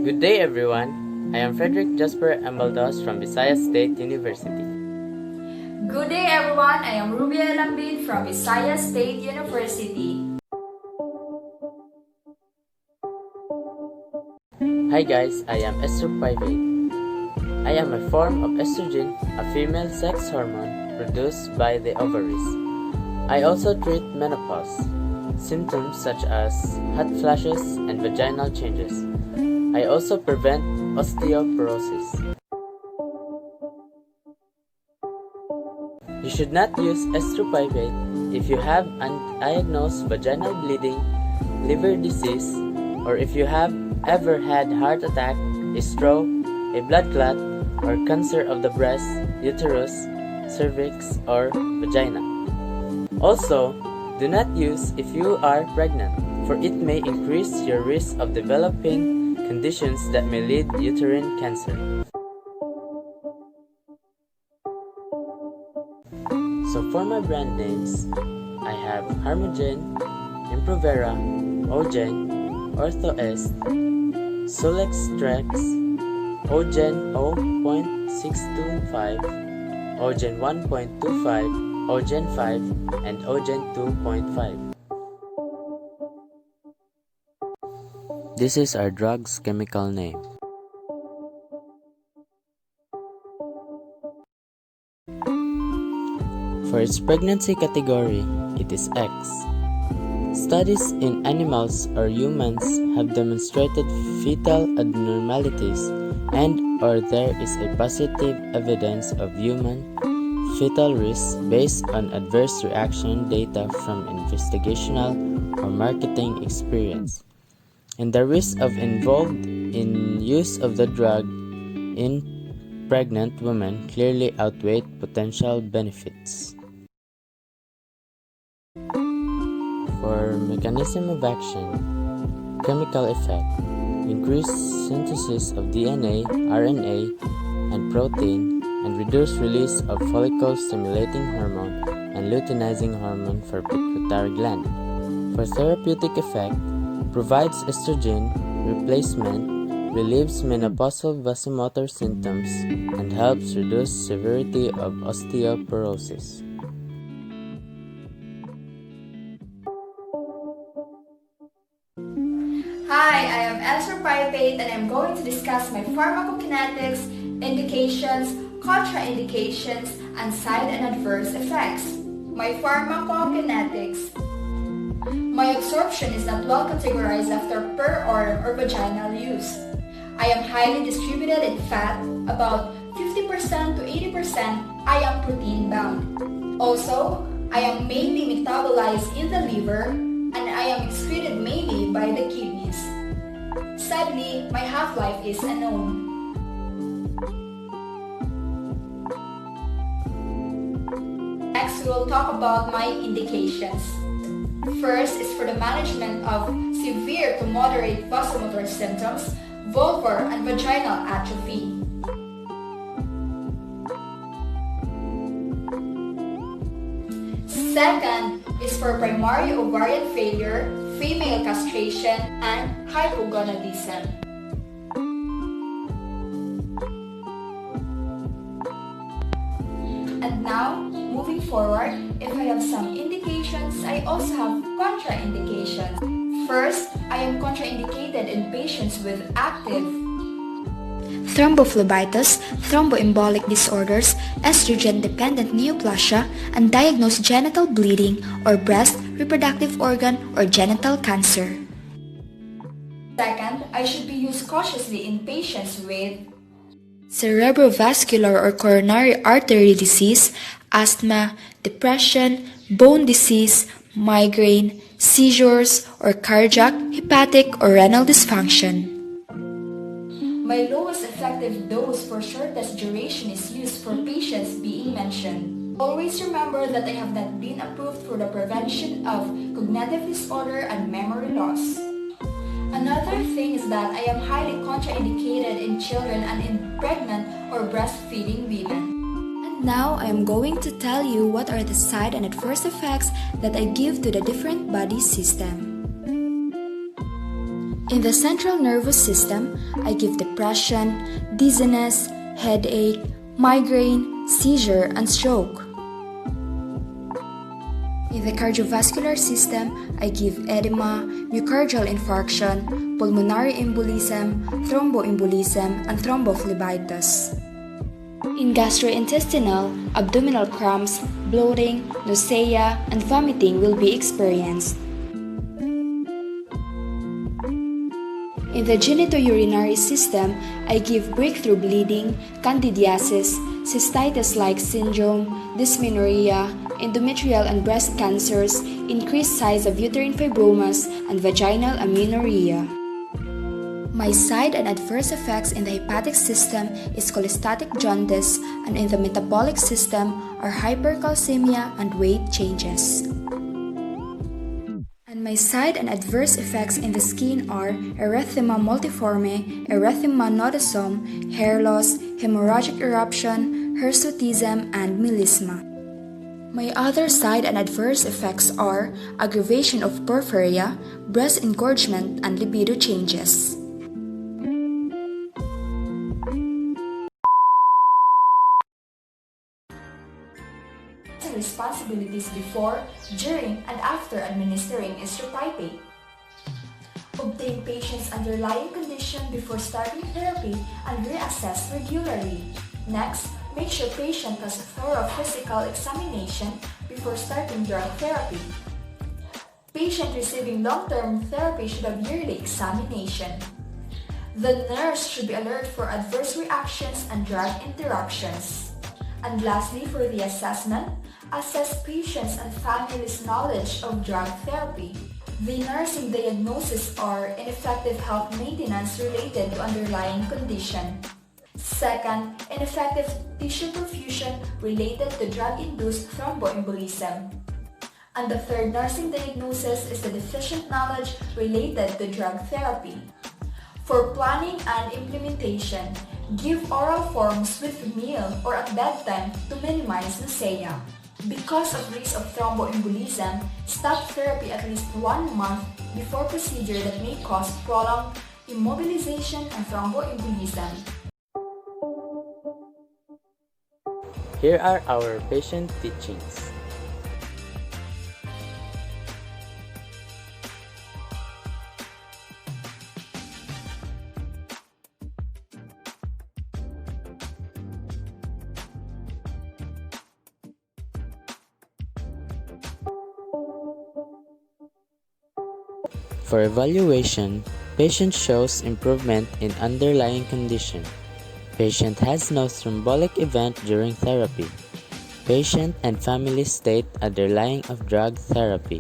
Good day, everyone. I am Frederick Jasper Embaldos from Visayas State University. Good day, everyone. I am Rubia Lambin from Visayas State University. Hi guys, I am estropivate. I am a form of estrogen, a female sex hormone produced by the ovaries. I also treat menopause, symptoms such as hot flashes and vaginal changes. I also prevent osteoporosis. You should not use estropivate if you have undiagnosed vaginal bleeding, liver disease, or if you have ever had heart attack, a stroke, a blood clot, or cancer of the breast, uterus, cervix, or vagina. Also, do not use if you are pregnant, for it may increase your risk of developing conditions that may lead to uterine cancer. So for my brand names, I have Harmogen, Improvera, Ogen, OrthoEst, Solextrex, Ogen 0.625, Ogen 1.25, Ogen 5, and Ogen 2.5. This is our drug's chemical name. For its pregnancy category, it is X. Studies in animals or humans have demonstrated fetal abnormalities and/or there is a positive evidence of human fetal risk based on adverse reaction data from investigational or marketing experience. And the risk of involved in use of the drug in pregnant women clearly outweigh potential benefits. For mechanism of action, chemical effect, increased synthesis of DNA, RNA, and protein, and reduced release of follicle-stimulating hormone and luteinizing hormone for pituitary gland. For therapeutic effect, provides estrogen replacement, relieves menopausal vasomotor symptoms, and helps reduce severity of osteoporosis. Hi, I am estropivate and I'm going to discuss my pharmacokinetics, indications, contraindications, and side and adverse effects. My pharmacokinetics. My absorption is not well categorized after per oral or vaginal use. I am highly distributed in fat, about 50% to 80% I am protein bound. Also, I am mainly metabolized in the liver and I am excreted mainly by the kidneys. Sadly, my half-life is unknown. Next, we will talk about my indications. First is for the management of severe to moderate vasomotor symptoms, vulvar and vaginal atrophy. Second is for primary ovarian failure, female castration, and hypogonadism. And now, moving forward, if I have some indications, I also have contraindications. First, I am contraindicated in patients with active thrombophlebitis, thromboembolic disorders, estrogen-dependent neoplasia, undiagnosed genital bleeding, or breast, reproductive organ, or genital cancer. Second, I should be used cautiously in patients with cerebrovascular or coronary artery disease, asthma, depression, bone disease, migraine, seizures, or cardiac, hepatic, or renal dysfunction. My lowest effective dose for shortest duration is used for patients being mentioned. Always remember that I have not been approved for the prevention of cognitive disorder and memory loss. Another thing is that I am highly contraindicated in children and in pregnant or breastfeeding women. And now I am going to tell you what are the side and adverse effects that I give to the different body system. In the central nervous system, I give depression, dizziness, headache, migraine, seizure, and stroke. In the cardiovascular system, I give edema, myocardial infarction, pulmonary embolism, thromboembolism, and thrombophlebitis. In gastrointestinal, abdominal cramps, bloating, nausea, and vomiting will be experienced. In the genitourinary system, I give breakthrough bleeding, candidiasis, cystitis-like syndrome, dysmenorrhea, endometrial and breast cancers, increased size of uterine fibromas, and vaginal amenorrhea. My side and adverse effects in the hepatic system is cholestatic jaundice, and in the metabolic system are hypercalcemia and weight changes. And my side and adverse effects in the skin are erythema multiforme, erythema nodosum, hair loss, hemorrhagic eruption, hirsutism, and melisma. My other side and adverse effects are aggravation of porphyria, breast engorgement, and libido changes. Responsibilities before, during, and after administering istropipate. Obtain patient's underlying condition before starting therapy and reassess regularly. Next, make sure patient has a thorough physical examination before starting drug therapy. Patient receiving long-term therapy should have yearly examination. The nurse should be alert for adverse reactions and drug interruptions. And lastly, for the assessment, assess patients' and families' knowledge of drug therapy. The nursing diagnosis are ineffective health maintenance related to underlying condition. Second, ineffective tissue perfusion related to drug-induced thromboembolism. And the third nursing diagnosis is the deficient knowledge related to drug therapy. For planning and implementation, give oral forms with meal or at bedtime to minimize nausea. Because of risk of thromboembolism, stop therapy at least 1 month before procedure that may cause prolonged immobilization and thromboembolism. Here are our patient teachings. For evaluation, patient shows improvement in underlying condition. Patient has no thrombotic event during therapy. Patient and family state underlying of drug therapy.